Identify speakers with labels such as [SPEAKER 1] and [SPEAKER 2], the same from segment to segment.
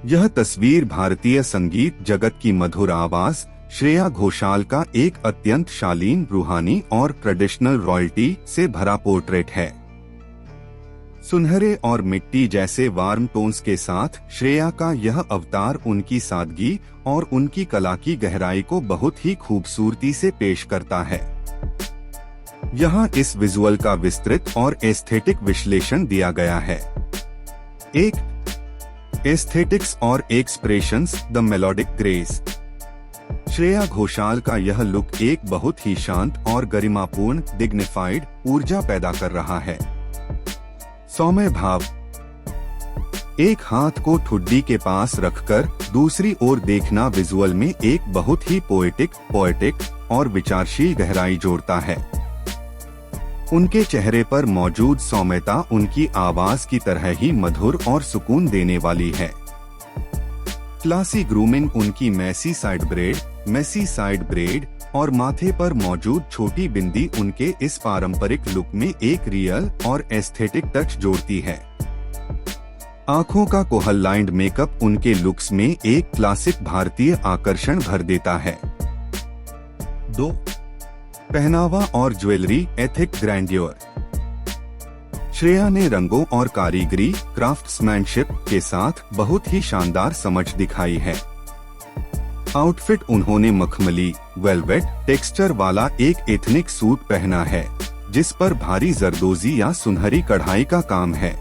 [SPEAKER 1] यह तस्वीर भारतीय संगीत जगत की मधुर आवाज श्रेया घोषाल का एक अत्यंत शालीन, रूहानी और ट्रेडिशनल रॉयल्टी से भरा पोर्ट्रेट है। सुनहरे और मिट्टी जैसे वार्म टोन्स के साथ श्रेया का यह अवतार उनकी सादगी और उनकी कला की गहराई को बहुत ही खूबसूरती से पेश करता है। यहाँ इस विजुअल का विस्तृत और एस्थेटिक विश्लेषण दिया गया है। एस्थेटिक्स और expressions, the melodic grace. Shreya Ghoshal का यह लुक एक बहुत ही शांत और गरिमापूर्ण, डिग्निफाइड ऊर्जा पैदा कर रहा है। सौम्य भाव। एक हाथ को ठुड्डी के पास रखकर दूसरी ओर देखना विजुअल में एक बहुत ही पोएटिक और विचारशील गहराई जोड़ता है। उनके चेहरे पर मौजूद सौम्यता उनकी आवाज की तरह ही मधुर और सुकून देने वाली है। Classy grooming. उनकी मेसी साइड ब्रेड और माथे पर मौजूद छोटी बिंदी उनके इस पारंपरिक लुक में एक रियल और एस्थेटिक टच जोड़ती है। आँखों का कोहल लाइन्ड मेकअप उनके लुक्स में एक क्लासिक भारतीय आकर्षण भर देता है। 2. पहनावा और ज्वेलरी, एथिक ग्रैंड्योर। श्रेया ने रंगों और कारीगरी, क्राफ्ट्समैनशिप के साथ बहुत ही शानदार समझ दिखाई है। आउटफिट उन्होंने मखमली, वेलवेट टेक्सचर वाला एक एथनिक सूट पहना है, जिस पर भारी जरदोजी या सुनहरी कढ़ाई का काम है।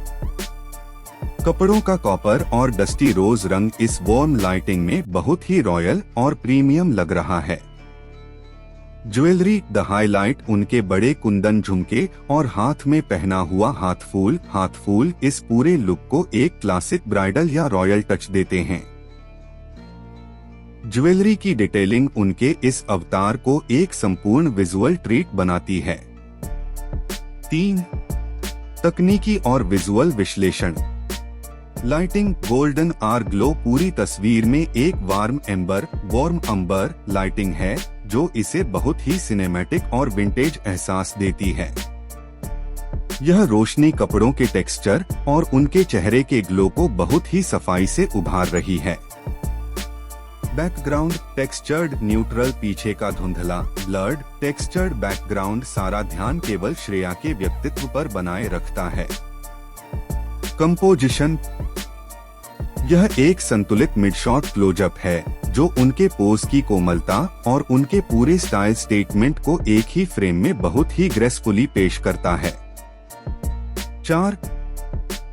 [SPEAKER 1] कपड़ों का कॉपर और डस्टी रोज रंग इस वार्म लाइटिंग में बहुत ही रॉयल और प्रीमियम लग रहा है। ज्वेलरी, द हाईलाइट उनके बड़े कुंदन झुमके और हाथ में पहना हुआ हाथफूल इस पूरे लुक को एक क्लासिक ब्राइडल या रॉयल टच देते हैं। ज्वेलरी की डिटेलिंग उनके इस अवतार को एक संपूर्ण विजुअल ट्रीट बनाती है। 3. तकनीकी और विजुअल विश्लेषण। लाइटिंग, गोल्डन आर ग्लो पूरी तस्वीर में एक वार्म अंबर लाइटिंग है, जो इसे बहुत ही सिनेमैटिक और विंटेज एहसास देती है। यह रोशनी कपड़ों के टेक्सचर और उनके चेहरे के ग्लो को बहुत ही सफाई से उभार रही है। बैकग्राउंड, टेक्सचर्ड न्यूट्रल पीछे का धुंधला, ब्लर्ड टेक्सचर्ड बैकग्राउंड सारा ध्यान केवल श्रेया के व्यक्तित्व पर बनाए रखता है। कंपोजिशन। यह एक संतुलित मिड शॉट क्लोजअप है, जो उनके पोज की कोमलता और उनके पूरे स्टाइल स्टेटमेंट को एक ही फ्रेम में बहुत ही ग्रेसफुली पेश करता है। 4.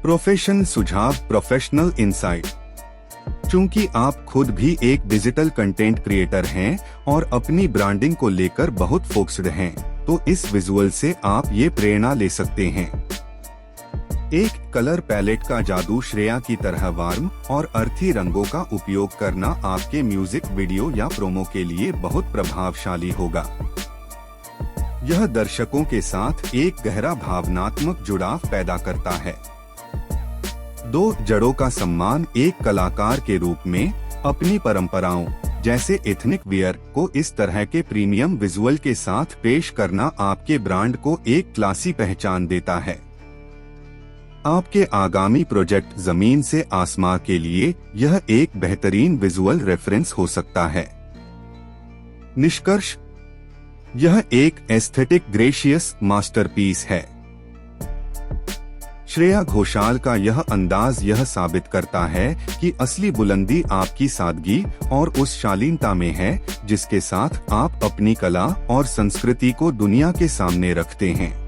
[SPEAKER 1] प्रोफेशनल सुझाव, प्रोफेशनल इंसाइट। चूंकि आप खुद भी एक डिजिटल कंटेंट क्रिएटर हैं और अपनी ब्रांडिंग को लेकर बहुत फोकस्ड हैं, तो इस विजुअल से आप ये प्रेरणा ले सकते हैं। एक कलर पैलेट का जादू। श्रेया की तरह वार्म और अर्थी रंगों का उपयोग करना आपके म्यूजिक वीडियो या प्रोमो के लिए बहुत प्रभावशाली होगा। यह दर्शकों के साथ एक गहरा भावनात्मक जुड़ाव पैदा करता है। 2. जड़ों का सम्मान। एक कलाकार के रूप में अपनी परंपराओं जैसे एथनिक वियर को इस तरह के प्रीमियम विजुअल के साथ पेश करना आपके ब्रांड को एक क्लासी पहचान देता है। आपके आगामी प्रोजेक्ट जमीन से आसमां के लिए यह एक बेहतरीन विजुअल रेफरेंस हो सकता है। निष्कर्ष, यह एक एस्थेटिक ग्रेशियस मास्टरपीस है। श्रेया घोषाल का यह अंदाज यह साबित करता है कि असली बुलंदी आपकी सादगी और उस शालीनता में है, जिसके साथ आप अपनी कला और संस्कृति को दुनिया के सामने रखते हैं।